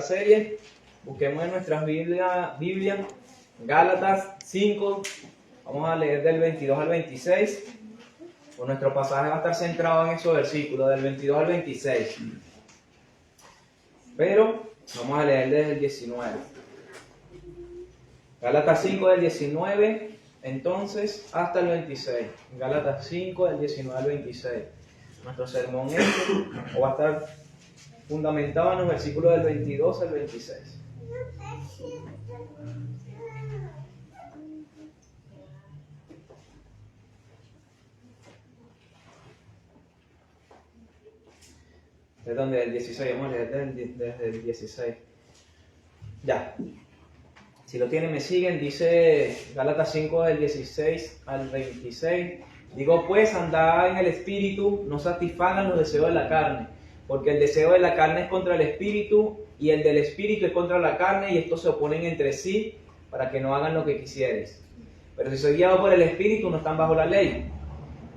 Serie, busquemos en nuestras Biblia, Gálatas 5, vamos a leer del 22 al 26, pues nuestro pasaje va a estar centrado en esos versículos, del 22 al 26, pero vamos a leer desde el 19. Gálatas 5 del 19, entonces, hasta el 26. Gálatas 5 del 19 al 26. Nuestro sermón va a estar fundamentado en los versículos del 22 al 26. ¿De dónde? Del 16, vamos a leer desde el 16. Ya. Si lo tienen, me siguen. Dice Gálatas 5 del 16 al 26. Digo pues, andad en el Espíritu, no satisfagan los deseos de la carne. Porque el deseo de la carne es contra el Espíritu, y el del Espíritu es contra la carne, y estos se oponen entre sí, para que no hagan lo que quisieres. Pero si sois guiados por el Espíritu, no están bajo la ley.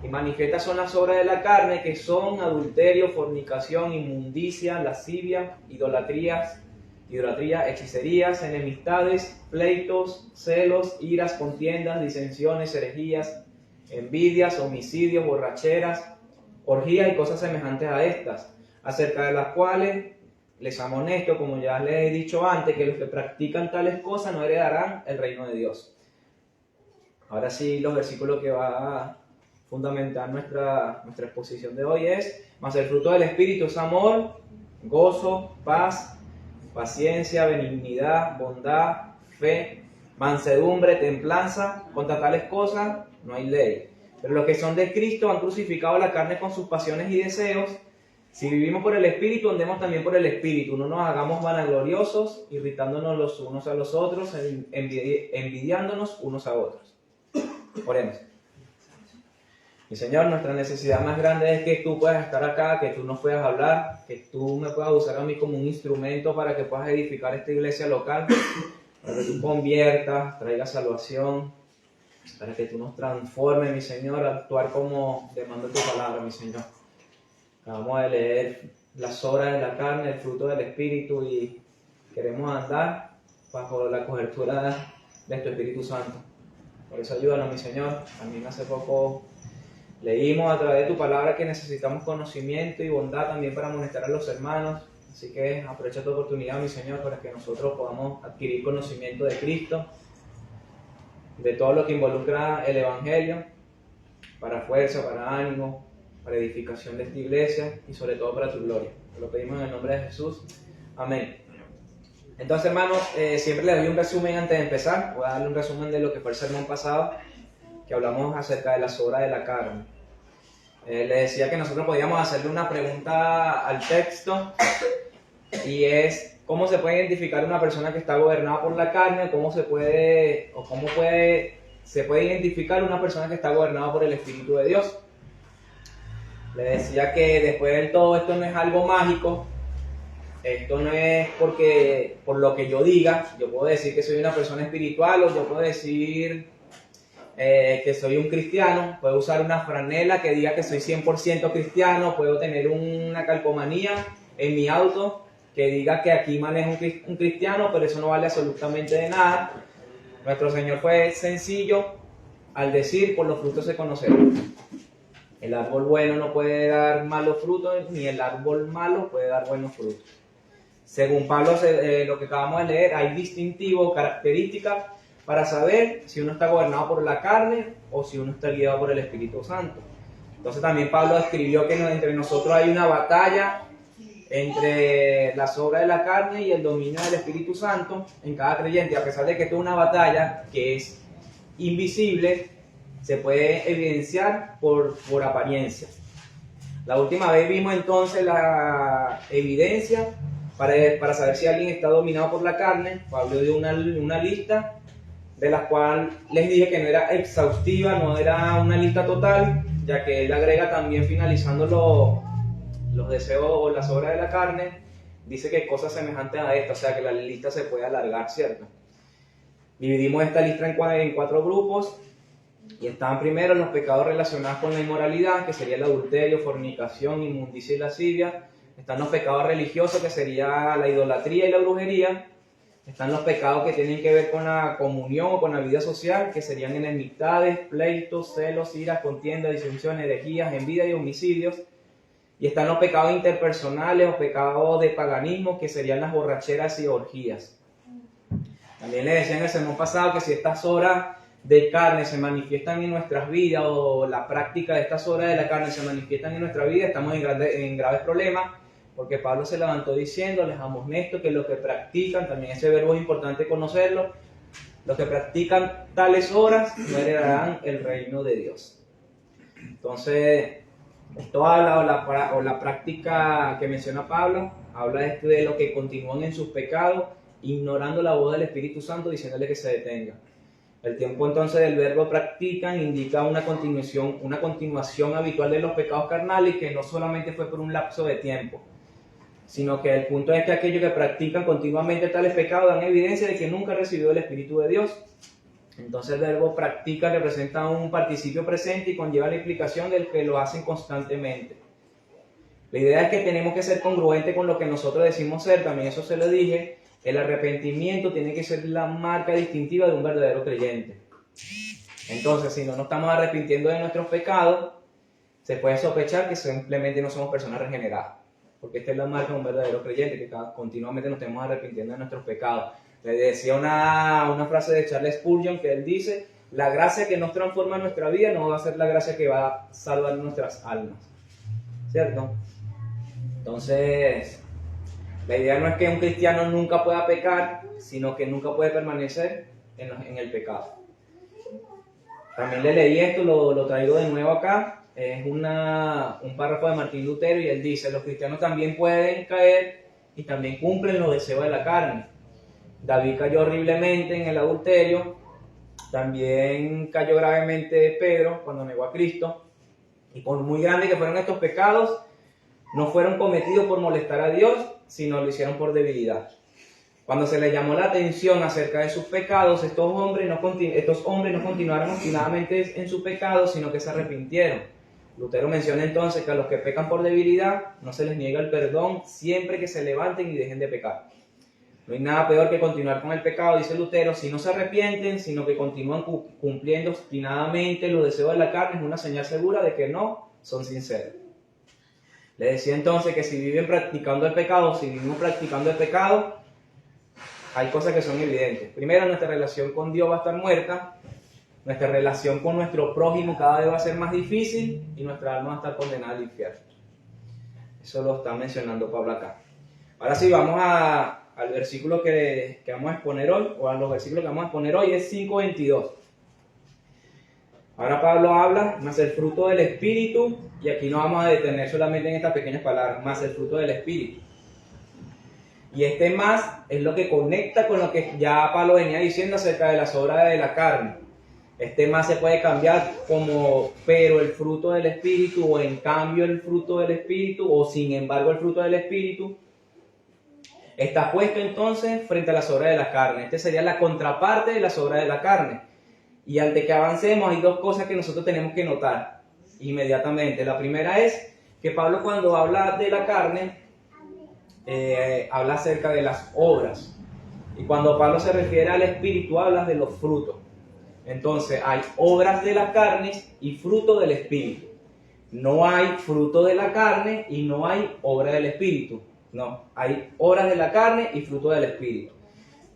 Y manifiestas son las obras de la carne, que son adulterio, fornicación, inmundicia, lascivia, idolatría, hechicerías, enemistades, pleitos, celos, iras, contiendas, disensiones, herejías, envidias, homicidios, borracheras, orgías y cosas semejantes a estas, acerca de las cuales les amonesto, como ya les he dicho antes, que los que practican tales cosas no heredarán el reino de Dios. Ahora sí, los versículos que va a fundamentar nuestra exposición de hoy es: mas el fruto del Espíritu es amor, gozo, paz, paciencia, benignidad, bondad, fe, mansedumbre, templanza. Contra tales cosas no hay ley. Pero los que son de Cristo han crucificado la carne con sus pasiones y deseos. Si vivimos por el Espíritu, andemos también por el Espíritu. No nos hagamos vanagloriosos, irritándonos los unos a los otros, envidiándonos unos a otros. Oremos. Mi Señor, nuestra necesidad más grande es que tú puedas estar acá, que tú nos puedas hablar, que tú me puedas usar a mí como un instrumento para que puedas edificar esta iglesia local, para que tú conviertas, traigas salvación, para que tú nos transformes, mi Señor, a actuar como demanda tu palabra, mi Señor. Acabamos de leer las obras de la carne, el fruto del Espíritu, y queremos andar bajo la cobertura de tu Espíritu Santo. Por eso ayúdanos, mi Señor. También hace poco leímos a través de tu palabra que necesitamos conocimiento y bondad también para amonestar a los hermanos. Así que aprovecha tu oportunidad, mi Señor, para que nosotros podamos adquirir conocimiento de Cristo, de todo lo que involucra el Evangelio, para fuerza, para ánimo, para edificación de esta iglesia y sobre todo para tu gloria. Te lo pedimos en el nombre de Jesús. Amén. Entonces, hermanos, siempre les doy un resumen antes de empezar. Voy a darle un resumen de lo que fue el sermón pasado, que hablamos acerca de las obras de la carne. Les decía que nosotros podíamos hacerle una pregunta al texto, y es: ¿cómo se puede identificar una persona que está gobernada por la carne? Se puede identificar una persona que está gobernada por el Espíritu de Dios? Les decía que después de todo, esto no es algo mágico. Esto no es porque por lo que yo diga, yo puedo decir que soy una persona espiritual, o yo puedo decir que soy un cristiano. Puedo usar una franela que diga que soy 100% cristiano, puedo tener una calcomanía en mi auto que diga que aquí manejo un cristiano, pero eso no vale absolutamente de nada. Nuestro Señor fue sencillo al decir: por los frutos se conocerán. El árbol bueno no puede dar malos frutos, ni el árbol malo puede dar buenos frutos. Según Pablo, lo que acabamos de leer, hay distintivos, características para saber si uno está gobernado por la carne o si uno está guiado por el Espíritu Santo. Entonces también Pablo escribió que entre nosotros hay una batalla entre las obras de la carne y el dominio del Espíritu Santo en cada creyente. A pesar de que esto es una batalla que es invisible, se puede evidenciar por apariencia. La última vez vimos entonces la evidencia para saber si alguien está dominado por la carne. Pablo dio una lista, de la cual les dije que no era exhaustiva, no era una lista total, ya que él agrega también, finalizando los deseos o las obras de la carne, dice que cosas semejantes a esta, o sea que la lista se puede alargar, ¿cierto? Dividimos esta lista en 4 grupos, y estaban primero los pecados relacionados con la inmoralidad, que sería el adulterio, fornicación, inmundicia y lascivia. Están los pecados religiosos, que sería la idolatría y la brujería. Están los pecados que tienen que ver con la comunión o con la vida social, que serían enemistades, pleitos, celos, iras, contiendas, disensiones, herejías, envidia y homicidios. Y están los pecados interpersonales o pecados de paganismo, que serían las borracheras y orgías. También le decía en el sermón pasado que si estas obras de carne se manifiestan en nuestras vidas, o la práctica de estas obras de la carne se manifiestan en nuestra vida, estamos en graves problemas, porque Pablo se levantó diciendo, les amonesto que los que practican, también ese verbo es importante conocerlo, los que practican tales obras no heredarán el reino de Dios. Entonces, esto habla, o la práctica que menciona Pablo, habla de los que continúan en sus pecados, ignorando la voz del Espíritu Santo, diciéndole que se detenga. El tiempo entonces del verbo practican indica una continuación habitual de los pecados carnales, que no solamente fue por un lapso de tiempo, sino que el punto es que aquellos que practican continuamente tales pecados dan evidencia de que nunca recibió el Espíritu de Dios. Entonces el verbo practica representa un participio presente y conlleva la implicación del que lo hacen constantemente. La idea es que tenemos que ser congruentes con lo que nosotros decimos ser, también eso se lo dije. El arrepentimiento tiene que ser la marca distintiva de un verdadero creyente. Entonces, si no nos estamos arrepintiendo de nuestros pecados, se puede sospechar que simplemente no somos personas regeneradas. Porque esta es la marca de un verdadero creyente, que continuamente nos estemos arrepintiendo de nuestros pecados. Le decía una frase de Charles Spurgeon, que él dice, la gracia que nos transforma en nuestra vida no va a ser la gracia que va a salvar nuestras almas. ¿Cierto? Entonces, la idea no es que un cristiano nunca pueda pecar, sino que nunca puede permanecer en el pecado. También le leí esto, lo traigo de nuevo acá. Es un párrafo de Martín Lutero, y él dice, los cristianos también pueden caer y también cumplen los deseos de la carne. David cayó horriblemente en el adulterio, también cayó gravemente Pedro cuando negó a Cristo, y por muy grandes que fueron estos pecados, no fueron cometidos por molestar a Dios, sino lo hicieron por debilidad. Cuando se les llamó la atención acerca de sus pecados, estos hombres no continuaron obstinadamente en sus pecados, sino que se arrepintieron. Lutero menciona entonces que a los que pecan por debilidad no se les niega el perdón siempre que se levanten y dejen de pecar. No hay nada peor que continuar con el pecado, dice Lutero, si no se arrepienten, sino que continúan cumpliendo obstinadamente los deseos de la carne, es una señal segura de que no son sinceros. Le decía entonces que si vivimos practicando el pecado, hay cosas que son evidentes. Primero, nuestra relación con Dios va a estar muerta, nuestra relación con nuestro prójimo cada vez va a ser más difícil y nuestra alma va a estar condenada al infierno. Eso lo está mencionando Pablo acá. Ahora sí, vamos al versículo que vamos a exponer hoy, o a los versículos que vamos a exponer hoy, es 5:22. Ahora Pablo habla, más el fruto del Espíritu, y aquí nos vamos a detener solamente en estas pequeñas palabras, más el fruto del Espíritu. Y este más es lo que conecta con lo que ya Pablo venía diciendo acerca de las obras de la carne. Este más se puede cambiar como, pero el fruto del Espíritu, o en cambio el fruto del Espíritu, o sin embargo el fruto del Espíritu. Está puesto entonces frente a las obras de la carne. Este sería la contraparte de las obras de la carne. Y antes que avancemos, hay dos cosas que nosotros tenemos que notar inmediatamente. La primera es que Pablo, cuando habla de la carne, habla acerca de las obras. Y cuando Pablo se refiere al Espíritu, habla de los frutos. Entonces, hay obras de la carne y fruto del Espíritu. No hay fruto de la carne y no hay obra del Espíritu. No, hay obras de la carne y fruto del Espíritu.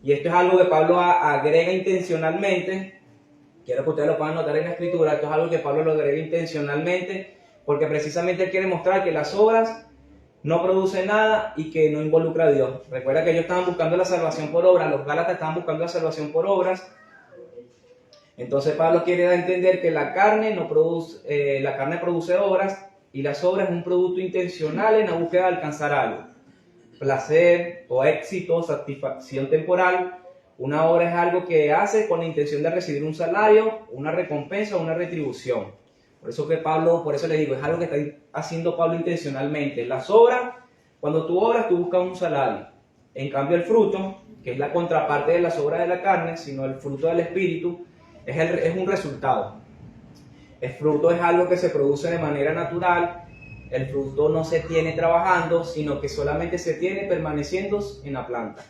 Y esto es algo que Pablo agrega intencionalmente. Quiero que ustedes lo puedan notar en la Escritura. Esto es algo que Pablo lo agrega intencionalmente, porque precisamente él quiere mostrar que las obras no producen nada y que no involucra a Dios. Recuerda que ellos estaban buscando la salvación por obras, los Gálatas estaban buscando la salvación por obras. Entonces Pablo quiere dar a entender que la carne produce obras, y las obras es un producto intencional en la búsqueda de alcanzar algo. Placer o éxito, satisfacción temporal. Una obra es algo que hace con la intención de recibir un salario, una recompensa o una retribución. Por eso les digo, es algo que está haciendo Pablo intencionalmente. Las obras, cuando tú obras, tú buscas un salario. En cambio, el fruto, que es la contraparte de las obras de la carne, sino el fruto del Espíritu, es un resultado. El fruto es algo que se produce de manera natural, el fruto no se tiene trabajando, sino que solamente se tiene permaneciendo en la planta.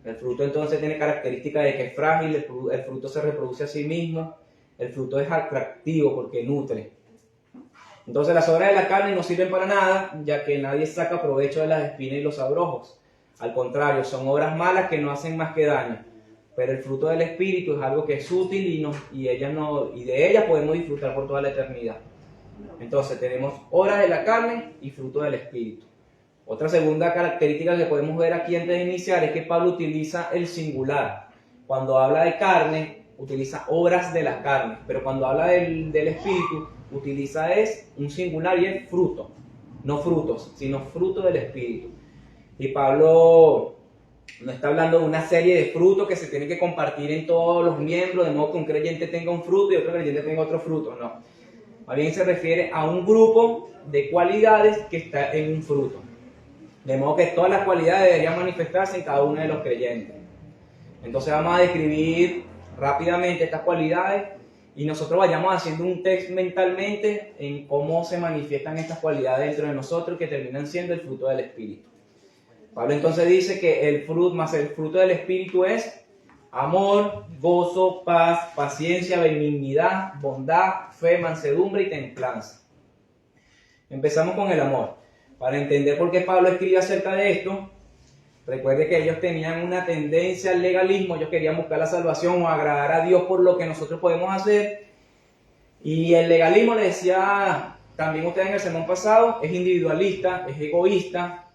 El fruto entonces tiene característica de que es frágil, el fruto se reproduce a sí mismo, el fruto es atractivo porque nutre. Entonces las obras de la carne no sirven para nada, ya que nadie saca provecho de las espinas y los abrojos. Al contrario, son obras malas que no hacen más que daño. Pero el fruto del Espíritu es algo que es útil y de ella podemos disfrutar por toda la eternidad. Entonces tenemos obras de la carne y fruto del Espíritu. Otra segunda característica que podemos ver aquí antes de iniciar es que Pablo utiliza el singular. Cuando habla de carne, utiliza obras de la carne, pero cuando habla del Espíritu, utiliza un singular y es fruto. No frutos, sino fruto del Espíritu. Y Pablo no está hablando de una serie de frutos que se tienen que compartir en todos los miembros, de modo que un creyente tenga un fruto y otro creyente tenga otro fruto. No. Más bien se refiere a un grupo de cualidades que está en un fruto. De modo que todas las cualidades deberían manifestarse en cada uno de los creyentes. Entonces vamos a describir rápidamente estas cualidades y nosotros vayamos haciendo un test mentalmente en cómo se manifiestan estas cualidades dentro de nosotros que terminan siendo el fruto del Espíritu. Pablo entonces dice que el fruto del Espíritu es amor, gozo, paz, paciencia, benignidad, bondad, fe, mansedumbre y templanza. Empezamos con el amor. Para entender por qué Pablo escribe acerca de esto, recuerde que ellos tenían una tendencia al legalismo, ellos querían buscar la salvación o agradar a Dios por lo que nosotros podemos hacer. Y el legalismo, le decía también ustedes en el sermón pasado, es individualista, es egoísta.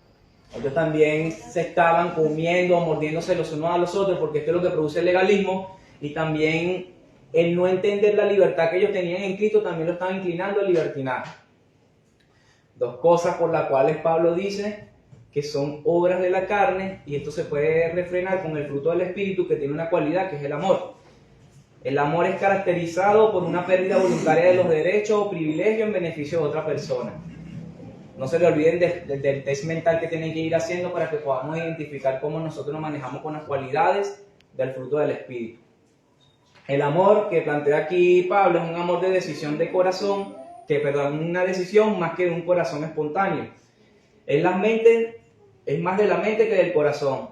Ellos también se estaban comiendo, mordiéndose los unos a los otros, porque esto es lo que produce el legalismo. Y también el no entender la libertad que ellos tenían en Cristo también lo estaban inclinando al libertinaje. Dos cosas por las cuales Pablo dice que son obras de la carne, y esto se puede refrenar con el fruto del Espíritu, que tiene una cualidad que es el amor. El amor es caracterizado por una pérdida voluntaria de los derechos o privilegios en beneficio de otra persona. No se le olviden del test mental que tienen que ir haciendo para que podamos identificar cómo nosotros nos manejamos con las cualidades del fruto del Espíritu. El amor que plantea aquí Pablo es un amor de decisión de corazón, una decisión más que de un corazón espontáneo. Es más de la mente que del corazón,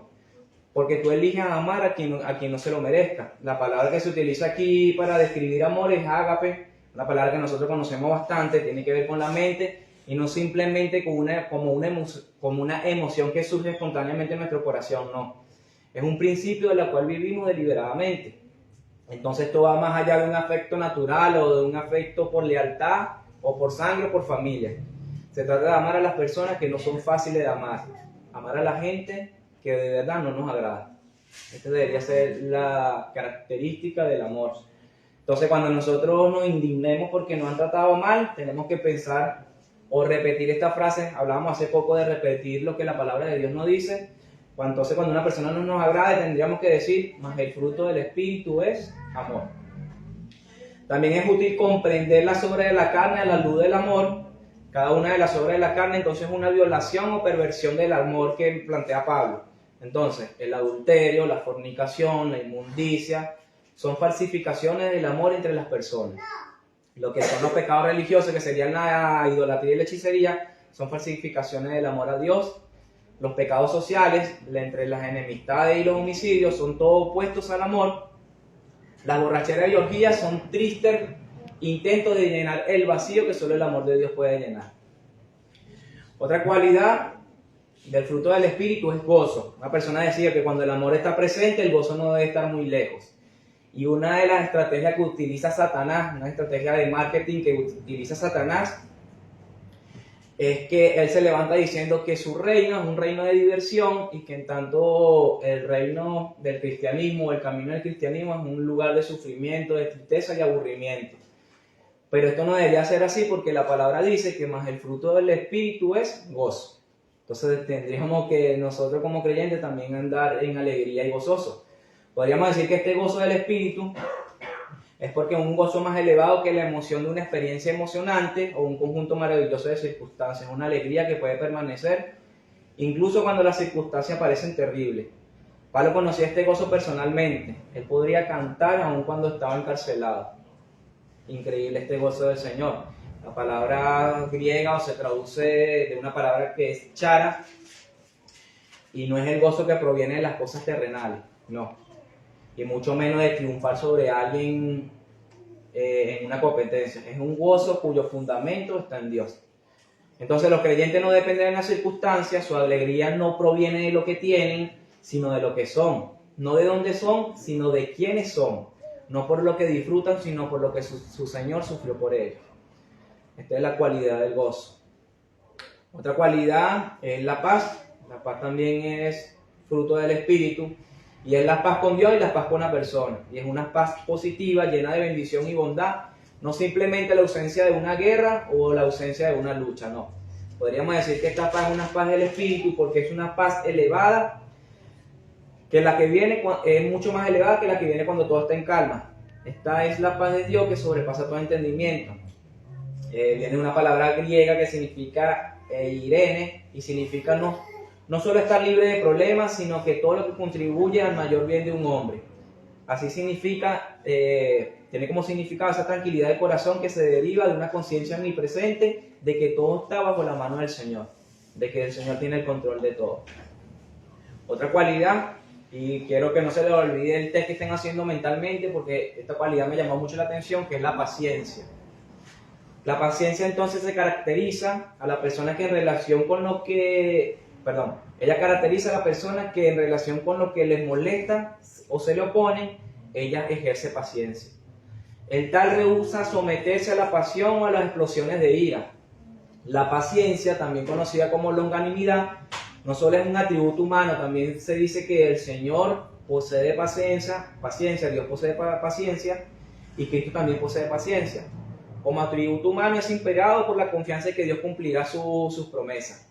porque tú eliges amar a quien no se lo merezca. La palabra que se utiliza aquí para describir amor es ágape, una palabra que nosotros conocemos bastante, tiene que ver con la mente y no simplemente como una emoción que surge espontáneamente en nuestro corazón, no. Es un principio de la cual vivimos deliberadamente. Entonces esto va más allá de un afecto natural o de un afecto por lealtad o por sangre o por familia. Se trata de amar a las personas que no son fáciles de amar a la gente que de verdad no nos agrada. Esta debería ser la característica del amor. Entonces cuando nosotros nos indignemos porque nos han tratado mal, tenemos que pensar o repetir esta frase. Hablábamos hace poco de repetir lo que la palabra de Dios nos dice. Entonces cuando una persona no nos agrade, tendríamos que decir, mas el fruto del Espíritu es amor. También es útil comprender las obras de la carne a la luz del amor. Cada una de las obras de la carne entonces es una violación o perversión del amor que plantea Pablo. Entonces, el adulterio, la fornicación, la inmundicia, son falsificaciones del amor entre las personas. Lo que son los pecados religiosos, que serían la idolatría y la hechicería, son falsificaciones del amor a Dios. Los pecados sociales, entre las enemistades y los homicidios, son todos opuestos al amor. Las borracheras y orgías son tristes intentos de llenar el vacío que solo el amor de Dios puede llenar. Otra cualidad del fruto del Espíritu es gozo. Una persona decía que cuando el amor está presente, el gozo no debe estar muy lejos. Y una de las estrategias que utiliza Satanás, una estrategia de marketing que utiliza Satanás, es que él se levanta diciendo que su reino es un reino de diversión y que en tanto el reino del cristianismo, el camino del cristianismo es un lugar de sufrimiento, de tristeza y aburrimiento. Pero esto no debería ser así porque la palabra dice que más el fruto del Espíritu es gozo. Entonces tendríamos que nosotros como creyentes también andar en alegría y gozosos. Podríamos decir que este gozo del Espíritu es porque es un gozo más elevado que la emoción de una experiencia emocionante o un conjunto maravilloso de circunstancias, una alegría que puede permanecer incluso cuando las circunstancias parecen terribles. Pablo conocía este gozo personalmente, él podría cantar aun cuando estaba encarcelado. Increíble este gozo del Señor. La palabra griega o se traduce de una palabra que es chara, y no es el gozo que proviene de las cosas terrenales, no. Y mucho menos de triunfar sobre alguien en una competencia. Es un gozo cuyo fundamento está en Dios. Entonces los creyentes no dependen de las circunstancias, su alegría no proviene de lo que tienen, sino de lo que son. No de dónde son, sino de quiénes son. No por lo que disfrutan, sino por lo que su Señor sufrió por ellos. Esta es la cualidad del gozo. Otra cualidad es la paz. La paz también es fruto del Espíritu. Y es la paz con Dios y la paz con la persona. Y es una paz positiva, llena de bendición y bondad. No simplemente la ausencia de una guerra o la ausencia de una lucha, no. Podríamos decir que esta paz es una paz del Espíritu porque es una paz elevada, que la que viene es mucho más elevada que la que viene cuando todo está en calma. Esta es la paz de Dios que sobrepasa todo entendimiento. Viene una palabra griega que significa Irene, y significa no solo estar libre de problemas, sino que todo lo que contribuye al mayor bien de un hombre. Así significa, tiene como significado esa tranquilidad de corazón que se deriva de una conciencia omnipresente de que todo está bajo la mano del Señor, de que el Señor tiene el control de todo. Otra cualidad, y quiero que no se les olvide el test que estén haciendo mentalmente, porque esta cualidad me llamó mucho la atención, que es la paciencia. La paciencia entonces se caracteriza a la persona que en relación con lo que, ella caracteriza a la persona que en relación con lo que les molesta o se le opone, ella ejerce paciencia. El tal rehúsa someterse a la pasión o a las explosiones de ira. La paciencia, también conocida como longanimidad, no solo es un atributo humano, también se dice que el Señor posee paciencia, Dios posee paciencia y Cristo también posee paciencia. Como atributo humano es imperado por la confianza de que Dios cumplirá sus promesas.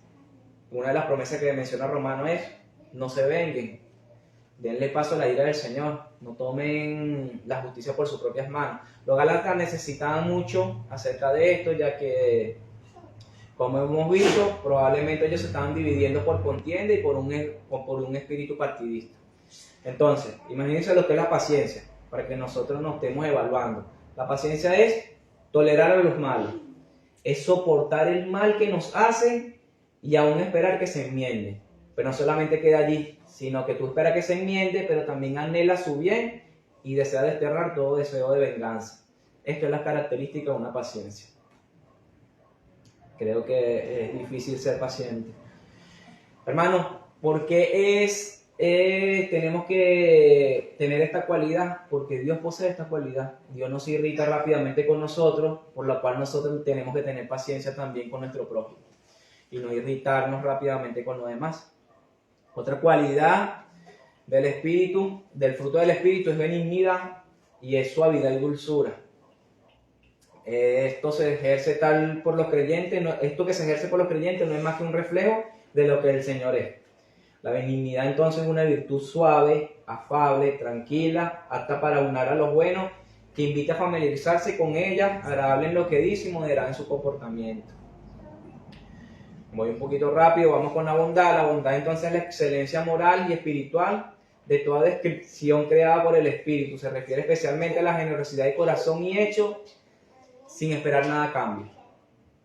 Una de las promesas que menciona Romano es: no se venguen, denle paso a la ira del Señor, no tomen la justicia por sus propias manos. Los gálatas necesitaban mucho acerca de esto, ya que, como hemos visto, probablemente ellos se estaban dividiendo por contienda y por un espíritu partidista. Entonces, imagínense lo que es la paciencia, para que nosotros nos estemos evaluando. La paciencia es tolerar a los malos, es soportar el mal que nos hacen y aún esperar que se enmiende. Pero no solamente queda allí, sino que tú esperas que se enmiende, pero también anhelas su bien y deseas desterrar todo deseo de venganza. Esto es la característica de una paciencia. Creo que es difícil ser paciente. Hermanos, ¿por qué tenemos que tener esta cualidad? Porque Dios posee esta cualidad. Dios no se irrita rápidamente con nosotros, por lo cual nosotros tenemos que tener paciencia también con nuestro prójimo y no irritarnos rápidamente con los demás. Otra cualidad del Espíritu, del fruto del Espíritu, es benignidad y es suavidad y dulzura. Esto se ejerce por los creyentes, esto que se ejerce por los creyentes no es más que un reflejo de lo que el Señor es. La benignidad entonces es una virtud suave, afable, tranquila, apta para aunar a los buenos, que invita a familiarizarse con ella, agradable en lo que dice y moderada en su comportamiento. Voy un poquito rápido, vamos con la bondad. La bondad entonces es la excelencia moral y espiritual de toda descripción creada por el Espíritu. Se refiere especialmente a la generosidad de corazón y hecho sin esperar nada a cambio.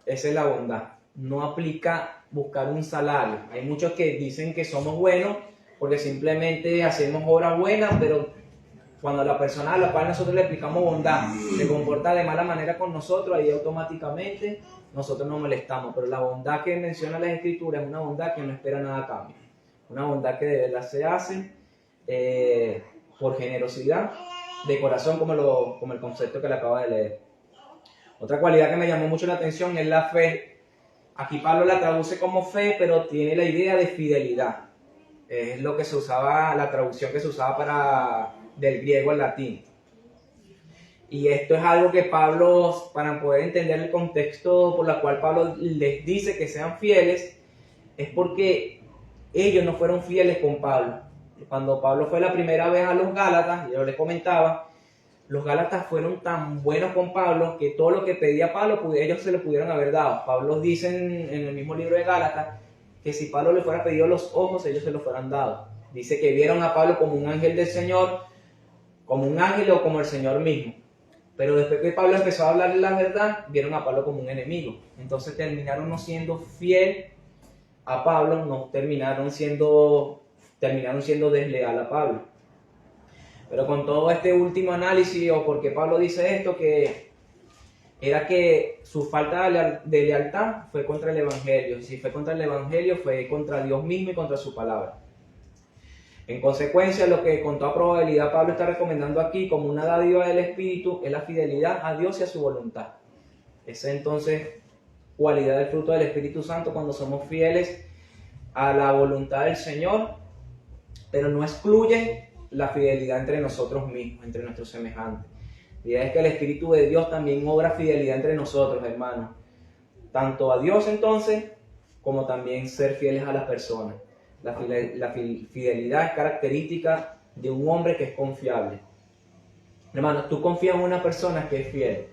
Esa es la bondad. No aplica buscar un salario. Hay muchos que dicen que somos buenos porque simplemente hacemos obras buenas, pero cuando la persona a la cual nosotros le aplicamos bondad se comporta de mala manera con nosotros, ahí automáticamente nosotros nos molestamos. Pero la bondad que menciona las Escrituras es una bondad que no espera nada a cambio. Una bondad que de verdad se hace por generosidad de corazón, como el concepto que le acabo de leer. Otra cualidad que me llamó mucho la atención es la fe. Aquí Pablo la traduce como fe, pero tiene la idea de fidelidad. Es lo que se usaba, la traducción que se usaba del griego al latín. Y esto es algo que Pablo, para poder entender el contexto por el cual Pablo les dice que sean fieles, es porque ellos no fueron fieles con Pablo. Cuando Pablo fue la primera vez a los Gálatas, yo les comentaba, los Gálatas fueron tan buenos con Pablo que todo lo que pedía Pablo, ellos se lo pudieron haber dado. Pablo dice en el mismo libro de Gálatas que si Pablo le fuera pedido los ojos, ellos se los fueran dado. Dice que vieron a Pablo como un ángel del Señor, como un ángel o como el Señor mismo. Pero después que Pablo empezó a hablar la verdad, vieron a Pablo como un enemigo. Entonces terminaron no siendo fiel a Pablo, no terminaron siendo desleal a Pablo. Pero con todo este último análisis, o porque Pablo dice esto, que era que su falta de lealtad fue contra el Evangelio. Si fue contra el Evangelio, fue contra Dios mismo y contra su palabra. En consecuencia, lo que con toda probabilidad Pablo está recomendando aquí como una dádiva del Espíritu es la fidelidad a Dios y a su voluntad. Esa entonces cualidad del fruto del Espíritu Santo cuando somos fieles a la voluntad del Señor, pero no excluye la fidelidad entre nosotros mismos, entre nuestros semejantes. La idea es que el Espíritu de Dios también obra fidelidad entre nosotros, hermanos. Tanto a Dios entonces, como también ser fieles a las personas. La fidelidad es característica de un hombre que es confiable. Hermano, tú confías en una persona que es fiel.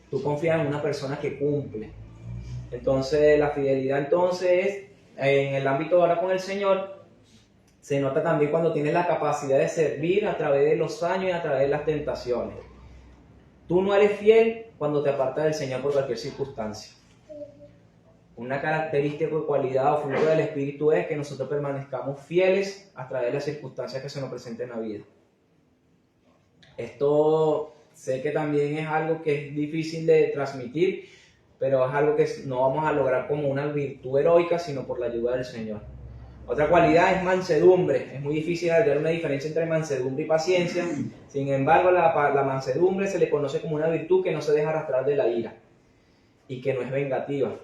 Tú confías en una persona que cumple. Entonces, la fidelidad entonces, en el ámbito ahora con el Señor, se nota también cuando tienes la capacidad de servir a través de los años y a través de las tentaciones. Tú no eres fiel cuando te apartas del Señor por cualquier circunstancia. Una característica o cualidad o fruto del Espíritu es que nosotros permanezcamos fieles a través de las circunstancias que se nos presenten en la vida. Esto sé que también es algo que es difícil de transmitir, pero es algo que no vamos a lograr como una virtud heroica, sino por la ayuda del Señor. Otra cualidad es mansedumbre. Es muy difícil hallar una diferencia entre mansedumbre y paciencia. Sin embargo, la mansedumbre se le conoce como una virtud que no se deja arrastrar de la ira y que no es vengativa.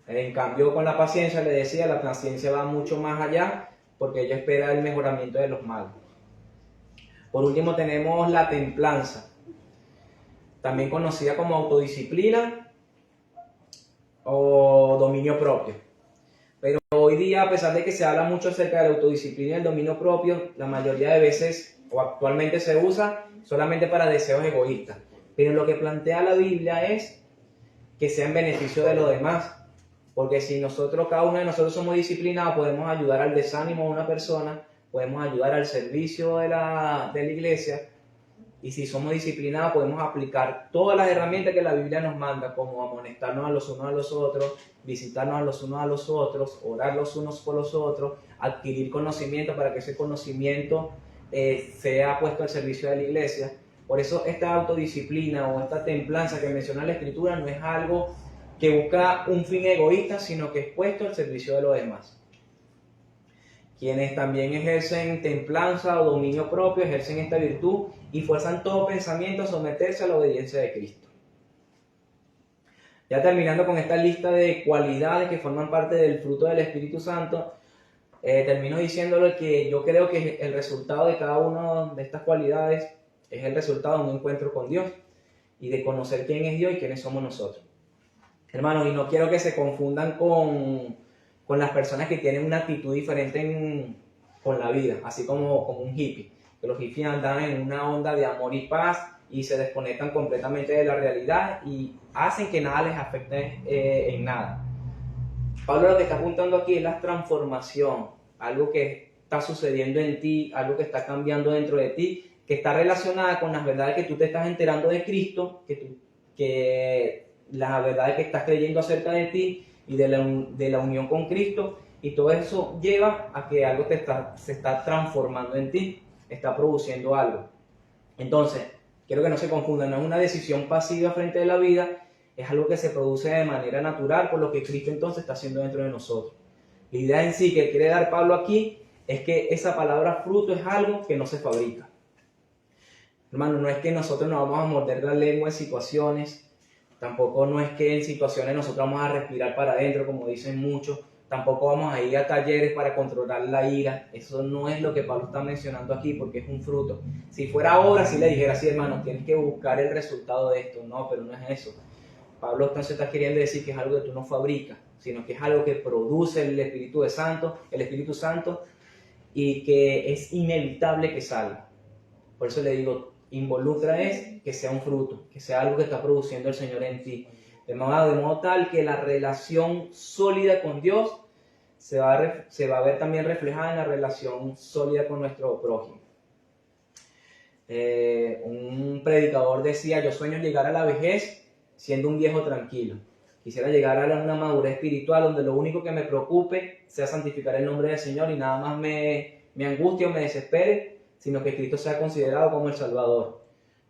En cambio, con la paciencia, le decía, la paciencia va mucho más allá porque ella espera el mejoramiento de los malos. Por último, tenemos la templanza, también conocida como autodisciplina o dominio propio. Pero hoy día, a pesar de que se habla mucho acerca de la autodisciplina y el dominio propio, la mayoría de veces o actualmente se usa solamente para deseos egoístas. Pero lo que plantea la Biblia es que sea en beneficio de los demás. Porque si cada uno de nosotros somos disciplinados, podemos ayudar al desánimo de una persona, podemos ayudar al servicio de la iglesia. Y si somos disciplinados, podemos aplicar todas las herramientas que la Biblia nos manda, como amonestarnos a los unos a los otros, visitarnos a los unos a los otros, orar los unos por los otros, adquirir conocimiento para que ese conocimiento sea puesto al servicio de la iglesia. Por eso esta autodisciplina o esta templanza que menciona la Escritura no es algo que busca un fin egoísta, sino que es puesto al servicio de los demás. Quienes también ejercen templanza o dominio propio, ejercen esta virtud y fuerzan todo pensamiento a someterse a la obediencia de Cristo. Ya terminando con esta lista de cualidades que forman parte del fruto del Espíritu Santo, termino diciéndole que yo creo que el resultado de cada una de estas cualidades es el resultado de un encuentro con Dios y de conocer quién es Dios y quiénes somos nosotros. Hermanos, y no quiero que se confundan con las personas que tienen una actitud diferente con la vida, así como un hippie. Que los hippies andan en una onda de amor y paz y se desconectan completamente de la realidad y hacen que nada les afecte en nada. Pablo lo que está apuntando aquí es la transformación, algo que está sucediendo en ti, algo que está cambiando dentro de ti, que está relacionada con las verdades que tú te estás enterando de Cristo, que las verdades que estás creyendo acerca de ti y de la unión con Cristo, y todo eso lleva a que algo se está transformando en ti, está produciendo algo. Entonces, quiero que no se confundan, no es una decisión pasiva frente a la vida, es algo que se produce de manera natural por lo que Cristo entonces está haciendo dentro de nosotros. La idea en sí que quiere dar Pablo aquí es que esa palabra fruto es algo que no se fabrica. Hermano, no es que nosotros nos vamos a morder la lengua en situaciones, tampoco no es que en situaciones nosotros vamos a respirar para adentro, como dicen muchos, tampoco vamos a ir a talleres para controlar la ira. Eso no es lo que Pablo está mencionando aquí, porque es un fruto. Si fuera ahora, si le dijera así, hermano, tienes que buscar el resultado de esto. No, pero no es eso. Pablo entonces está queriendo decir que es algo que tú no fabricas, sino que es algo que produce el Espíritu Santo, y que es inevitable que salga. Por eso le digo, involucra es que sea un fruto, que sea algo que está produciendo el Señor en ti. De modo tal que la relación sólida con Dios se va a ver también reflejada en la relación sólida con nuestro prójimo. Un predicador decía: yo sueño llegar a la vejez siendo un viejo tranquilo. Quisiera llegar a una madurez espiritual donde lo único que me preocupe sea santificar el nombre del Señor y nada más me angustie o me desespere, sino que Cristo sea considerado como el Salvador.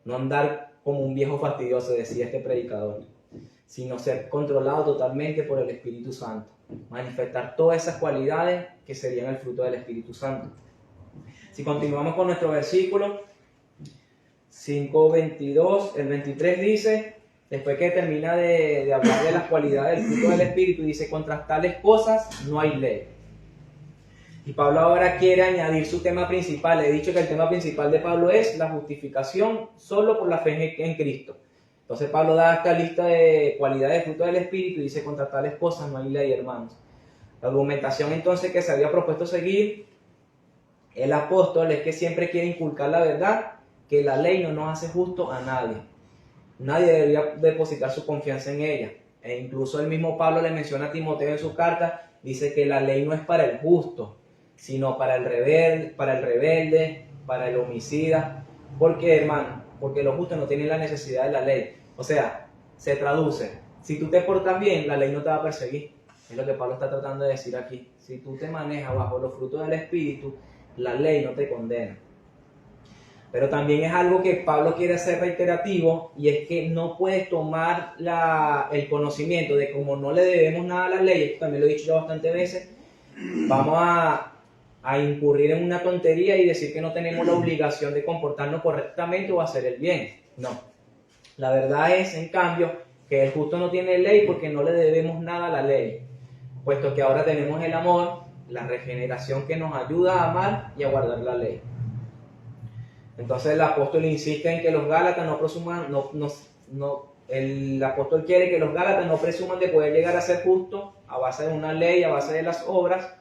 No andar como un viejo fastidioso, decía este predicador, sino ser controlado totalmente por el Espíritu Santo. Manifestar todas esas cualidades que serían el fruto del Espíritu Santo. Si continuamos con nuestro versículo 5:22, el 23 dice, después que termina de hablar de las cualidades del fruto del Espíritu, dice: contra tales cosas no hay ley. Y Pablo ahora quiere añadir su tema principal. He dicho que el tema principal de Pablo es la justificación solo por la fe en Cristo. Entonces Pablo da esta lista de cualidades del fruto del Espíritu y dice: contra tales cosas no hay ley, hermanos. La argumentación entonces que se había propuesto seguir el apóstol es que siempre quiere inculcar la verdad, que la ley no nos hace justo a nadie. Nadie debería depositar su confianza en ella. E incluso el mismo Pablo le menciona a Timoteo en su carta, dice que la ley no es para el justo, sino para el rebelde, para el homicida. ¿Por qué, hermano? Porque los justos no tienen la necesidad de la ley. O sea, se traduce: si tú te portas bien, la ley no te va a perseguir. Es lo que Pablo está tratando de decir aquí. Si tú te manejas bajo los frutos del Espíritu, la ley no te condena. Pero también es algo que Pablo quiere hacer reiterativo, y es que no puedes tomar el conocimiento de como no le debemos nada a la ley. Esto también lo he dicho yo bastantes veces. Vamos a incurrir en una tontería y decir que no tenemos la obligación de comportarnos correctamente o hacer el bien. No. La verdad es, en cambio, que el justo no tiene ley porque no le debemos nada a la ley, puesto que ahora tenemos el amor, la regeneración que nos ayuda a amar y a guardar la ley. Entonces el apóstol insiste en que los gálatas no presuman, el apóstol quiere que los gálatas no presuman de poder llegar a ser justos a base de una ley, a base de las obras,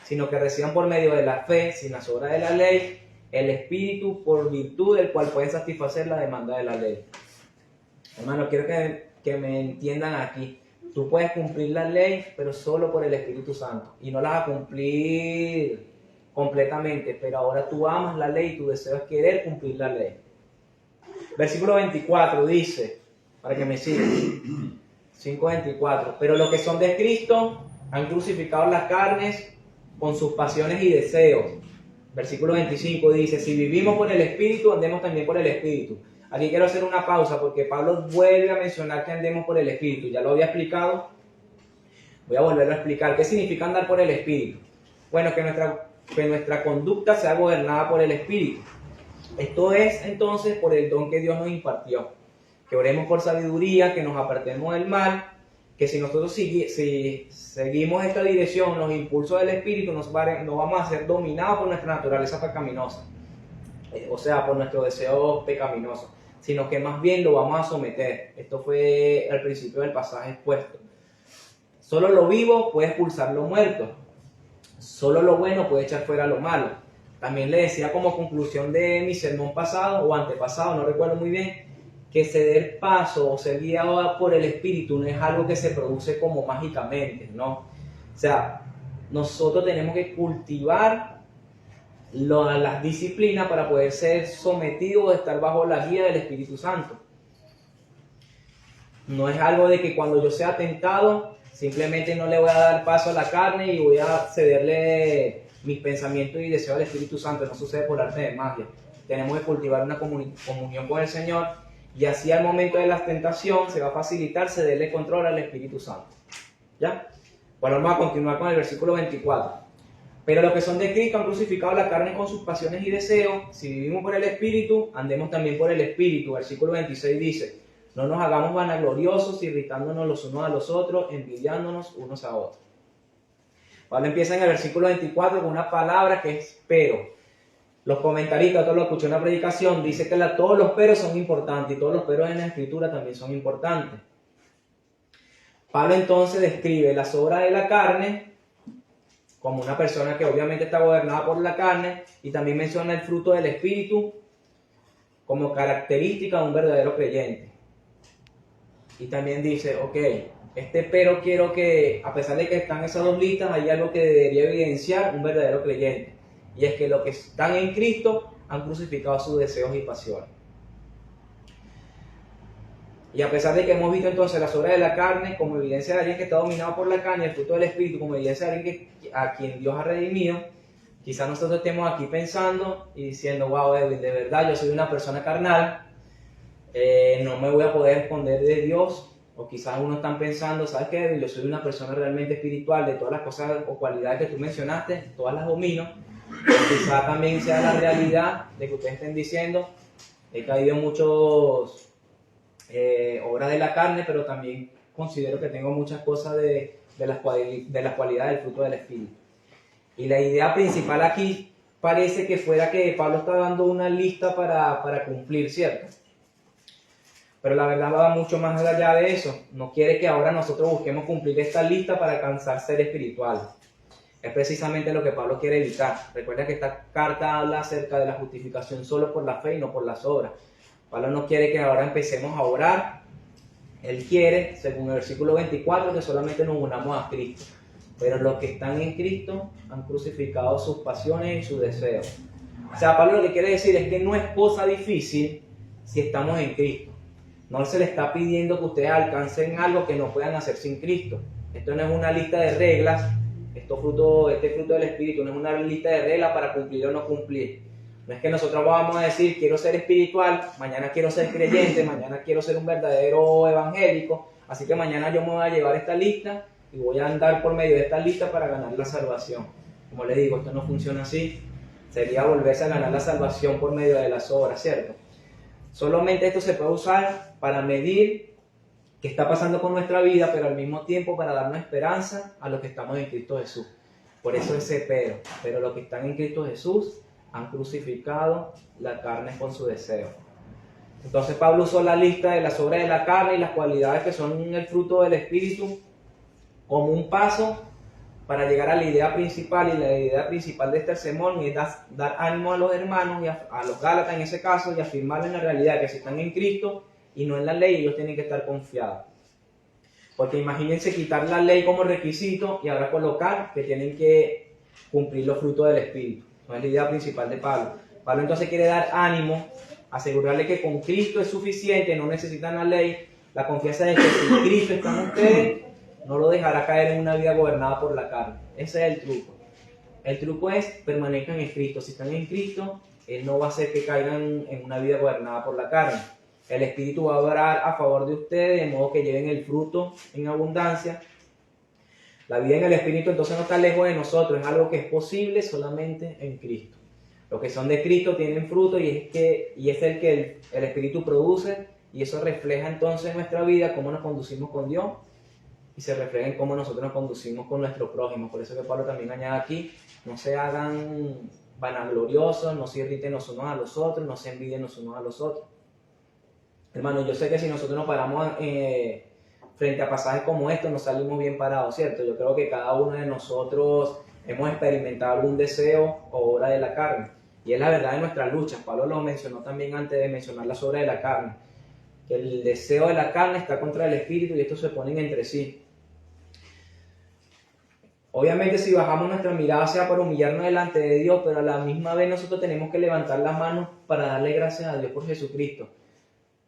sino que reciban por medio de la fe, sin las obras de la ley, el Espíritu por virtud del cual pueden satisfacer la demanda de la ley. Hermano, quiero que me entiendan aquí. Tú puedes cumplir la ley, pero solo por el Espíritu Santo. Y no la vas a cumplir completamente, pero ahora tú amas la ley y tu deseo es querer cumplir la ley. Versículo 24 dice, para que me sigan, 5:24, pero los que son de Cristo han crucificado las carnes con sus pasiones y deseos. Versículo 25 dice: si vivimos por el Espíritu, andemos también por el Espíritu. Aquí quiero hacer una pausa porque Pablo vuelve a mencionar que andemos por el Espíritu. Ya lo había explicado, voy a volverlo a explicar. ¿Qué significa andar por el Espíritu? Bueno, que nuestra conducta sea gobernada por el Espíritu. Esto es entonces por el don que Dios nos impartió. Que oremos por sabiduría, que nos apartemos del mal, que si nosotros si seguimos esta dirección, los impulsos del Espíritu, no vamos a ser dominados por nuestra naturaleza pecaminosa, o sea, por nuestros deseos pecaminosos, sino que más bien lo vamos a someter. Esto fue al principio del pasaje expuesto. Solo lo vivo puede expulsar lo muerto, solo lo bueno puede echar fuera lo malo. También le decía como conclusión de mi sermón pasado o antepasado, no recuerdo muy bien, que ceder paso o ser guiado por el Espíritu no es algo que se produce como mágicamente, ¿no? O sea, nosotros tenemos que cultivar las disciplinas para poder ser sometidos o estar bajo la guía del Espíritu Santo. No es algo de que cuando yo sea tentado, simplemente no le voy a dar paso a la carne y voy a cederle mis pensamientos y deseos al Espíritu Santo. No sucede por arte de magia. Tenemos que cultivar una comunión con el Señor, y así al momento de la tentación se va a facilitar cederle control al Espíritu Santo. ¿Ya? Bueno, vamos a continuar con el versículo 24. Pero los que son de Cristo han crucificado la carne con sus pasiones y deseos. Si vivimos por el Espíritu, andemos también por el Espíritu. Versículo 26 dice: no nos hagamos vanagloriosos, irritándonos los unos a los otros, envidiándonos unos a otros. Pablo empieza en el versículo 24 con una palabra que es pero. Los comentaristas, todos lo escuché en la predicación, dice que todos los peros son importantes y todos los peros en la Escritura también son importantes. Pablo entonces describe las obras de la carne como una persona que obviamente está gobernada por la carne, y también menciona el fruto del Espíritu como característica de un verdadero creyente. Y también dice, ok, pero quiero que, a pesar de que están esas dos listas, hay algo que debería evidenciar un verdadero creyente. Y es que los que están en Cristo han crucificado sus deseos y pasiones. Y a pesar de que hemos visto entonces las obras de la carne como evidencia de alguien que está dominado por la carne, el fruto del Espíritu como evidencia de alguien a quien Dios ha redimido, quizás nosotros estemos aquí pensando y diciendo, wow, Edwin, de verdad yo soy una persona carnal, no me voy a poder esconder de Dios. O quizás uno están pensando, ¿sabes qué? Yo soy una persona realmente espiritual, de todas las cosas o cualidades que tú mencionaste, todas las domino. O quizás también sea la realidad de que ustedes estén diciendo, he caído en muchos obras de la carne, pero también considero que tengo muchas cosas de las cualidades del fruto del Espíritu. Y la idea principal aquí parece que fuera que Pablo está dando una lista para cumplir, ¿cierto? Pero la verdad va mucho más allá de eso. No quiere que ahora nosotros busquemos cumplir esta lista para alcanzar ser espiritual. Es precisamente lo que Pablo quiere evitar. Recuerda que esta carta habla acerca de la justificación solo por la fe y no por las obras. Pablo no quiere que ahora empecemos a orar. Él quiere, según el versículo 24, que solamente nos unamos a Cristo. Pero los que están en Cristo han crucificado sus pasiones y sus deseos. O sea, Pablo lo que quiere decir es que no es cosa difícil si estamos en Cristo. No se le está pidiendo que ustedes alcancen algo que no puedan hacer sin Cristo. Esto no es una lista de reglas. Este fruto del Espíritu no es una lista de reglas para cumplir o no cumplir. No es que nosotros vamos a decir, quiero ser espiritual, mañana quiero ser creyente, mañana quiero ser un verdadero evangélico, así que mañana yo me voy a llevar esta lista y voy a andar por medio de esta lista para ganar la salvación. Como les digo, esto no funciona así. Sería volverse a ganar la salvación por medio de las obras, ¿cierto? Solamente esto se puede usar para medir qué está pasando con nuestra vida, pero al mismo tiempo para darnos esperanza a los que estamos en Cristo Jesús. Por eso ese pero los que están en Cristo Jesús han crucificado la carne con su deseo. Entonces Pablo usó la lista de las obras de la carne y las cualidades que son el fruto del Espíritu como un paso para llegar a la idea principal, y la idea principal de este sermón es dar ánimo a los hermanos y a los Gálatas en ese caso, y afirmarles en la realidad que si están en Cristo y no en la ley, ellos tienen que estar confiados. Porque imagínense quitar la ley como requisito y ahora colocar que tienen que cumplir los frutos del Espíritu. No es la idea principal de Pablo. Pablo entonces quiere dar ánimo, asegurarle que con Cristo es suficiente, no necesitan la ley, la confianza de que si Cristo está en ustedes, no lo dejará caer en una vida gobernada por la carne. Ese es el truco. El truco es permanezcan en Cristo. Si están en Cristo, Él no va a hacer que caigan en una vida gobernada por la carne. El Espíritu va a obrar a favor de ustedes, de modo que lleven el fruto en abundancia. La vida en el Espíritu entonces no está lejos de nosotros, es algo que es posible solamente en Cristo. Los que son de Cristo tienen fruto y es el que el Espíritu produce, y eso refleja entonces en nuestra vida cómo nos conducimos con Dios, y se refleja en cómo nosotros nos conducimos con nuestro prójimo. Por eso que Pablo también añade aquí, no se hagan vanagloriosos, no se irriten los unos a los otros, no se envidien los unos a los otros. Hermano, yo sé que si nosotros nos paramos frente a pasajes como estos, nos salimos bien parados, ¿cierto? Yo creo que cada uno de nosotros hemos experimentado algún deseo o obra de la carne. Y es la verdad de nuestras luchas. Pablo lo mencionó también antes de mencionar las obras de la carne. Que el deseo de la carne está contra el Espíritu y estos se oponen entre sí. Obviamente si bajamos nuestra mirada sea para humillarnos delante de Dios, pero a la misma vez nosotros tenemos que levantar las manos para darle gracias a Dios por Jesucristo.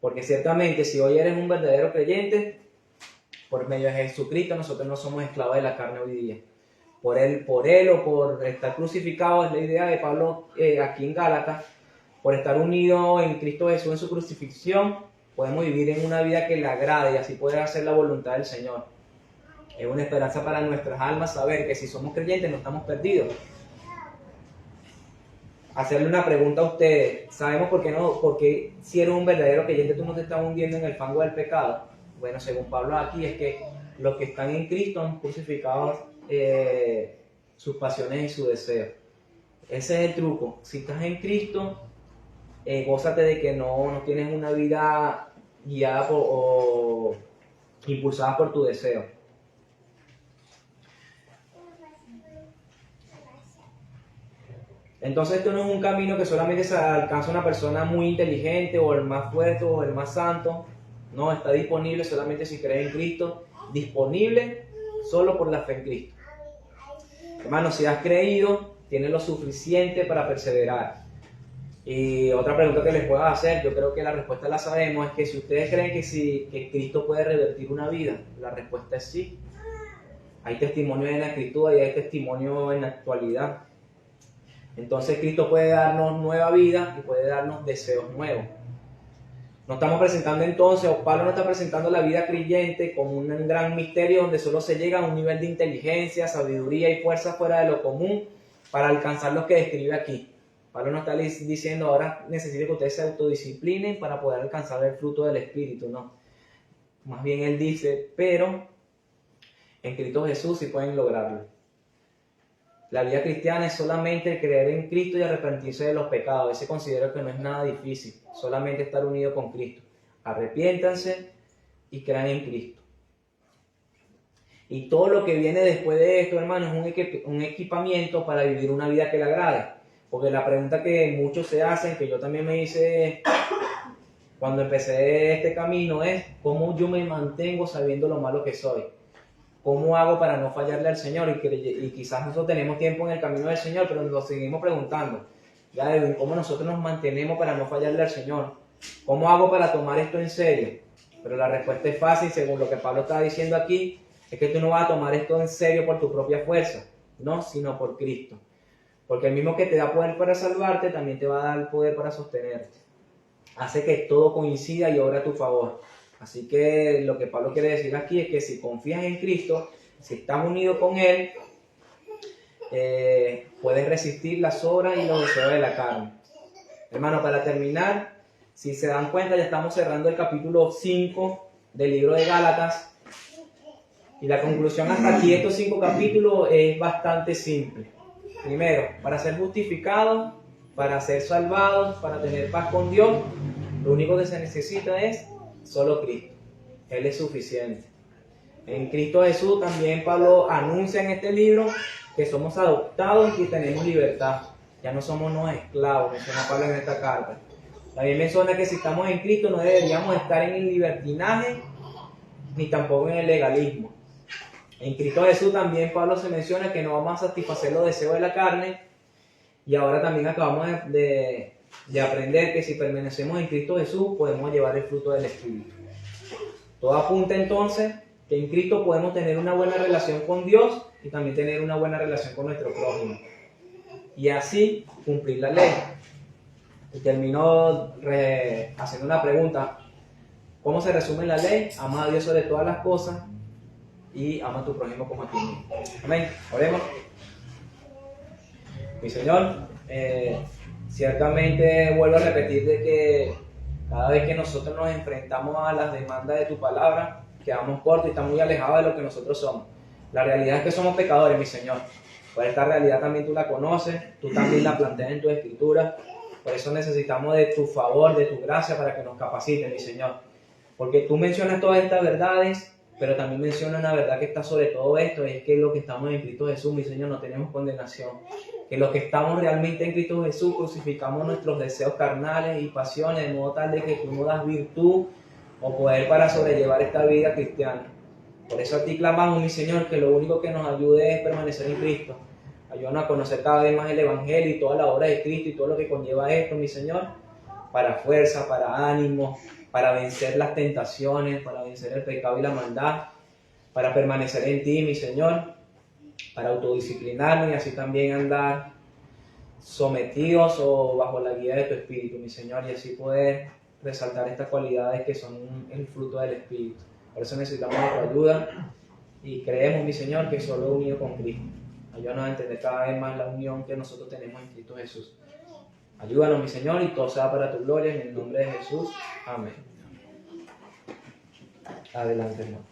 Porque ciertamente si hoy eres un verdadero creyente, por medio de Jesucristo nosotros no somos esclavos de la carne hoy día. Por él o por estar crucificado, es la idea de Pablo aquí en Gálatas, por estar unido en Cristo Jesús en su crucifixión, podemos vivir en una vida que le agrade y así poder hacer la voluntad del Señor. Es una esperanza para nuestras almas saber que si somos creyentes no estamos perdidos. Hacerle una pregunta a ustedes, ¿sabemos por qué si eres un verdadero creyente tú no te estás hundiendo en el fango del pecado? Bueno, según Pablo aquí es que los que están en Cristo han crucificado sus pasiones y sus deseos. Ese es el truco. Si estás en Cristo, gózate de que no tienes una vida guiada o impulsada por tu deseo. Entonces esto no es un camino que solamente se alcanza una persona muy inteligente o el más fuerte o el más santo. No, está disponible solamente si crees en Cristo, disponible solo por la fe en Cristo. Hermano, si has creído, tienes lo suficiente para perseverar. Y otra pregunta que les puedo hacer, yo creo que la respuesta la sabemos, es que si ustedes creen que Cristo puede revertir una vida, la respuesta es sí. Hay testimonios en la Escritura y hay testimonios en la actualidad. Entonces Cristo puede darnos nueva vida y puede darnos deseos nuevos. No estamos presentando entonces, o Pablo no está presentando la vida creyente como un gran misterio donde solo se llega a un nivel de inteligencia, sabiduría y fuerza fuera de lo común para alcanzar lo que describe aquí. Pablo no está diciendo ahora necesito que ustedes se autodisciplinen para poder alcanzar el fruto del Espíritu, no. Más bien él dice, pero en Cristo Jesús sí pueden lograrlo. La vida cristiana es solamente creer en Cristo y arrepentirse de los pecados. Ese considero que no es nada difícil, solamente estar unido con Cristo. Arrepiéntanse y crean en Cristo. Y todo lo que viene después de esto, hermano, es un equipamiento para vivir una vida que le agrade. Porque la pregunta que muchos se hacen, que yo también me hice cuando empecé este camino, es ¿cómo yo me mantengo sabiendo lo malo que soy? ¿Cómo hago para no fallarle al Señor? Y quizás nosotros tenemos tiempo en el camino del Señor, pero nos seguimos preguntando, ya Edwin, ¿cómo nosotros nos mantenemos para no fallarle al Señor? ¿Cómo hago para tomar esto en serio? Pero la respuesta es fácil, según lo que Pablo está diciendo aquí, es que tú no vas a tomar esto en serio por tu propia fuerza, no, sino por Cristo. Porque el mismo que te da poder para salvarte, también te va a dar poder para sostenerte. Hace que todo coincida y obra a tu favor. Así que lo que Pablo quiere decir aquí es que si confías en Cristo, si estás unido con Él, puedes resistir las obras y los deseos de la carne. Hermano, para terminar, si se dan cuenta, ya estamos cerrando el capítulo 5 del libro de Gálatas. Y la conclusión hasta aquí de estos 5 capítulos es bastante simple. Primero, para ser justificados, para ser salvados, para tener paz con Dios, lo único que se necesita es solo Cristo. Él es suficiente. En Cristo Jesús también Pablo anuncia en este libro que somos adoptados y tenemos libertad. Ya no somos unos esclavos, menciona Pablo en esta carta. También menciona que si estamos en Cristo no deberíamos estar en el libertinaje ni tampoco en el legalismo. En Cristo Jesús también Pablo se menciona que no vamos a satisfacer los deseos de la carne, y ahora también acabamos de aprender que si permanecemos en Cristo Jesús podemos llevar el fruto del Espíritu. Todo apunta entonces que en Cristo podemos tener una buena relación con Dios y también tener una buena relación con nuestro prójimo. Y así cumplir la ley. Y termino haciendo una pregunta. ¿Cómo se resume la ley? Ama a Dios sobre todas las cosas y ama a tu prójimo como a ti mismo. Amén. Oremos. Mi Señor, ciertamente vuelvo a repetir de que cada vez que nosotros nos enfrentamos a las demandas de tu palabra, quedamos cortos y estamos muy alejados de lo que nosotros somos. La realidad es que somos pecadores, mi Señor. Pues esta realidad también tú la conoces, tú también la planteas en tu escritura. Por eso necesitamos de tu favor, de tu gracia para que nos capacites, mi Señor. Porque tú mencionas todas estas verdades, pero también mencionas una verdad que está sobre todo esto, y es que los que estamos en Cristo Jesús, mi Señor, no tenemos condenación. Que los que estamos realmente en Cristo Jesús crucificamos nuestros deseos carnales y pasiones, de modo tal de que tú nos das virtud o poder para sobrellevar esta vida cristiana. Por eso a ti clamamos, mi Señor, que lo único que nos ayude es permanecer en Cristo. Ayúdanos a conocer cada vez más el Evangelio y toda la obra de Cristo y todo lo que conlleva esto, mi Señor, para fuerza, para ánimo, para vencer las tentaciones, para vencer el pecado y la maldad, para permanecer en ti, mi Señor, para autodisciplinarnos y así también andar sometidos o bajo la guía de tu Espíritu, mi Señor, y así poder resaltar estas cualidades que son el fruto del Espíritu. Por eso necesitamos tu ayuda y creemos, mi Señor, que solo unido con Cristo. Ayúdanos a entender cada vez más la unión que nosotros tenemos en Cristo Jesús. Ayúdanos, mi Señor, y todo sea para tu gloria, en el nombre de Jesús. Amén. Adelante, hermano.